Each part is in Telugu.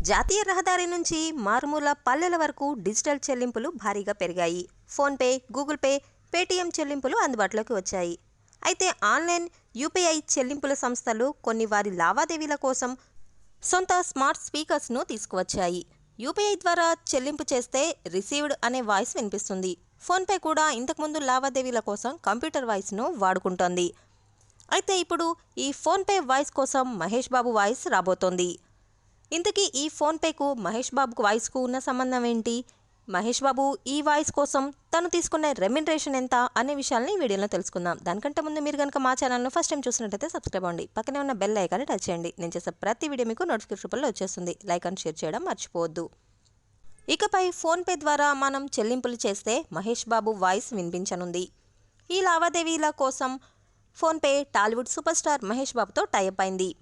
జాతీయ రహదారి నుంచి మారుమూల పల్లెల వరకు డిజిటల్ చెల్లింపులు భారీగా పెరిగాయి. ఫోన్పే, గూగుల్ పే, పేటీఎం చెల్లింపులు అందుబాటులోకి వచ్చాయి. అయితే ఆన్లైన్ యూపీఐ చెల్లింపుల సంస్థలు కొన్ని వారి లావాదేవీల కోసం సొంత స్మార్ట్ స్పీకర్స్ను తీసుకువచ్చాయి. యూపీఐ ద్వారా చెల్లింపు చేస్తే రిసీవ్డ్ అనే వాయిస్ వినిపిస్తుంది. ఫోన్పే కూడా ఇంతకుముందు లావాదేవీల కోసం కంప్యూటర్ వాయిస్ను వాడుకుంటోంది. అయితే ఇప్పుడు ఈ ఫోన్పే వాయిస్ కోసం మహేష్ బాబు వాయిస్ రాబోతోంది. ఇంతకీ ఈ ఫోన్పేకు మహేష్ బాబుకు వాయిస్కు ఉన్న సంబంధం ఏంటి? మహేష్ బాబు ఈ వాయిస్ కోసం తను తీసుకున్న రెమ్యునరేషన్ ఎంత అనే విషయాన్ని ఈ వీడియోలో తెలుసుకుందాం. దానికంటే ముందు మీరు కనుక మా ఛానల్ను ఫస్ట్ టైం చూసినట్టయితే సబ్స్క్రైబ్ అవ్వండి. పక్కనే ఉన్న బెల్ ఐకాన్ని టచ్ చేయండి. నేను చేసే ప్రతి వీడియో మీకు నోటిఫికేషన్ రూపంలో వచ్చేస్తుంది. లైక్ అండ్ షేర్ చేయడం మర్చిపోవద్దు. ఇకపై ఫోన్పే ద్వారా మనం చెల్లింపులు చేస్తే మహేష్ బాబు వాయిస్ వినిపించనుంది. ఈ లావాదేవీల కోసం PhonePe Tollywood super star Mahesh బాబుతో టైఅప్ అయింది.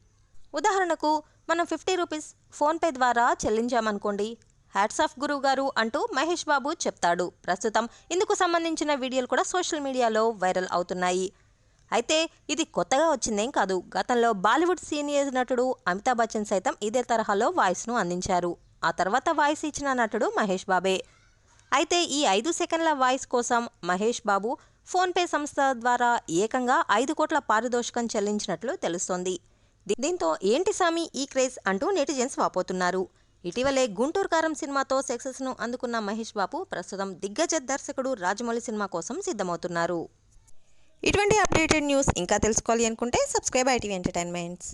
ఉదాహరణకు మనం 50 రూపీస్ ఫోన్పే ద్వారా చెల్లించామనుకోండి, హ్యాట్స్ ఆఫ్ గురువు గారు అంటూ మహేష్ బాబు చెప్తాడు. ప్రస్తుతం ఇందుకు సంబంధించిన వీడియోలు కూడా సోషల్ మీడియాలో వైరల్ అవుతున్నాయి. అయితే ఇది కొత్తగా వచ్చిందేం కాదు. గతంలో బాలీవుడ్ సీనియర్ నటుడు అమితాబ్ బచ్చన్ సైతం ఇదే తరహాలో వాయిస్ను అందించారు. ఆ తర్వాత వాయిస్ ఇచ్చిన నటుడు మహేష్ బాబే. అయితే ఈ 5 సెకండ్ల వాయిస్ కోసం మహేష్ బాబు ఫోన్పే సంస్థ ద్వారా ఏకంగా 5 కోట్ల పారితోషికం చెల్లించినట్లు తెలుస్తోంది. దీంతో ఏంటి సామి ఈ క్రేజ్ అంటూ నెటిజన్స్ వాపోతున్నారు. ఇటీవలే గుంటూరు కారం సినిమాతో సక్సెస్ను అందుకున్న మహేష్ బాబు ప్రస్తుతం దిగ్గజ దర్శకుడు రాజమౌళి సినిమా కోసం సిద్ధమవుతున్నారు. ఇటువంటి అప్డేటెడ్ న్యూస్ ఇంకా తెలుసుకోవాలి అనుకుంటే సబ్స్క్రైబ్ ITV ఎంటర్టైన్మెంట్స్.